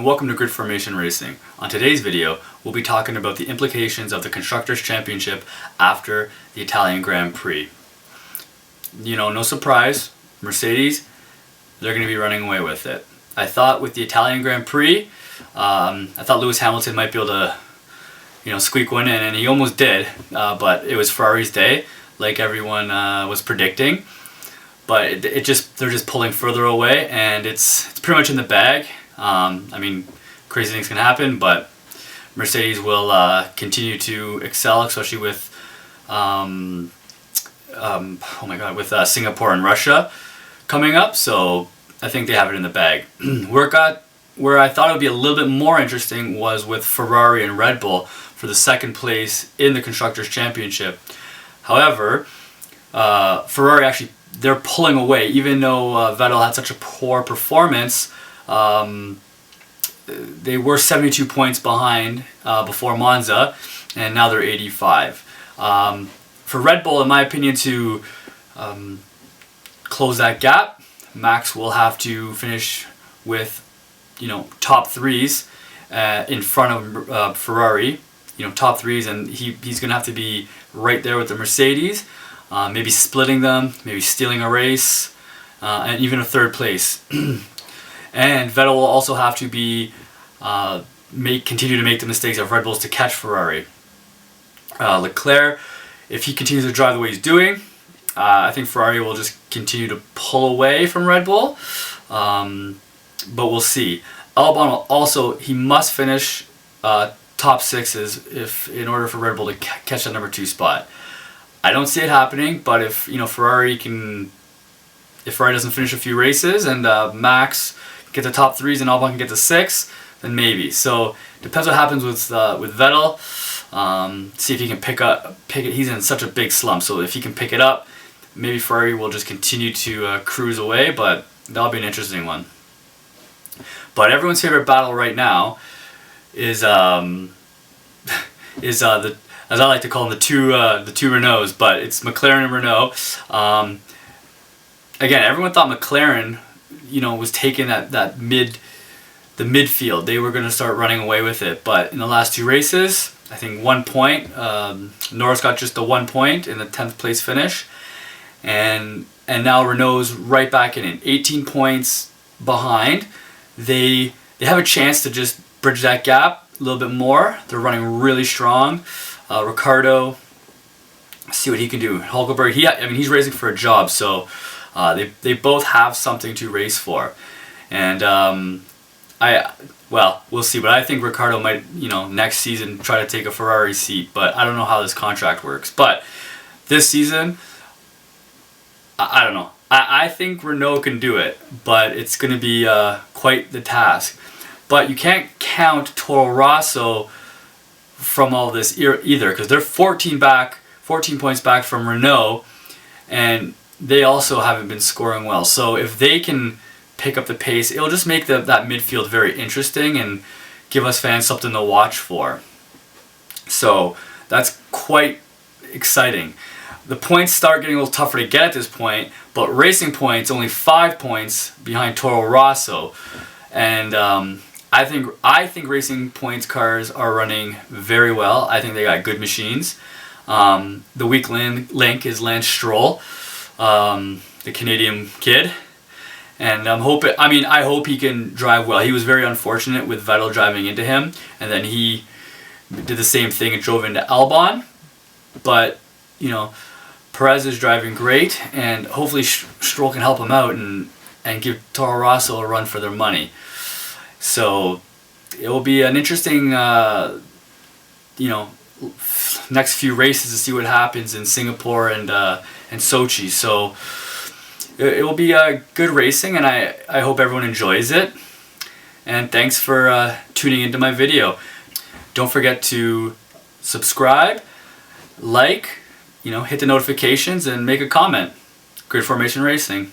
and welcome to Grid Formation Racing. On today's video, we'll be talking about the implications of the Constructors Championship after the Italian Grand Prix. You know, no surprise, Mercedes, they're going to be running away with it. I thought with the Italian Grand Prix, I thought Lewis Hamilton might be able to, squeak one in, and he almost did, but it was Ferrari's day, like everyone was predicting. But they're just pulling further away, and it's pretty much in the bag. Crazy things can happen, but Mercedes will continue to excel, especially with with Singapore and Russia coming up. So I think they have it in the bag. Where I thought it would be a little bit more interesting was with Ferrari and Red Bull for the second place in the Constructors Championship. However, Ferrari actually, they're pulling away, even though Vettel had such a poor performance. They were 72 points behind before Monza, and now they're 85. For Red Bull, in my opinion, to close that gap, Max will have to finish with top threes in front of Ferrari. Top threes, and he's going to have to be right there with the Mercedes. Maybe splitting them, maybe stealing a race, and even a third place. And Vettel will also have to be continue to make the mistakes of Red Bulls to catch Ferrari. Leclerc, if he continues to drive the way he's doing, I think Ferrari will just continue to pull away from Red Bull. But we'll see. Albon also, he must finish top sixes in order for Red Bull to catch that number 2 spot. I don't see it happening, but if Ferrari doesn't finish a few races and Max get the top 3s and Albon can get to 6, then maybe. So depends what happens with Vettel. See if he can pick it. He's in such a big slump, so if he can pick it up, maybe Ferrari will just continue to cruise away. But that'll be an interesting one. But everyone's favorite battle right now is the, as I like to call them, the two Renaults, but it's McLaren and Renault. Again, everyone thought McLaren, was taking the midfield. They were going to start running away with it, but in the last 2 races, I think 1 point. Norris got just the 1 point in the 10th place finish, and now Renault's right back in it, 18 points behind. They have a chance to just bridge that gap a little bit more. They're running really strong. Ricciardo, see what he can do. Hulkenberg, he's racing for a job, so they both have something to race for. And we'll see. But I think Ricciardo might, next season try to take a Ferrari seat. But I don't know how this contract works. But this season, I don't know. I think Renault can do it, but it's going to be quite the task. But you can't count Toro Rosso from all this either, because they're 14 points back from Renault, and they also haven't been scoring well. So if they can pick up the pace, it'll just make that midfield very interesting and give us fans something to watch for. So that's quite exciting. The points start getting a little tougher to get at this point, but Racing Point's only 5 points behind Toro Rosso, and I think Racing Point's cars are running very well. I think they got good machines. The weak link is Lance Stroll, the Canadian kid, and I hope he can drive well. He was very unfortunate with Vettel driving into him, and then he did the same thing and drove into Albon. But Perez is driving great, and hopefully Stroll can help him out and give Toro Rosso a run for their money. So it will be an interesting, next few races to see what happens in Singapore and Sochi. So it will be good racing, and I hope everyone enjoys it. And thanks for tuning into my video. Don't forget to subscribe, like, hit the notifications, and make a comment. Grid Formation Racing.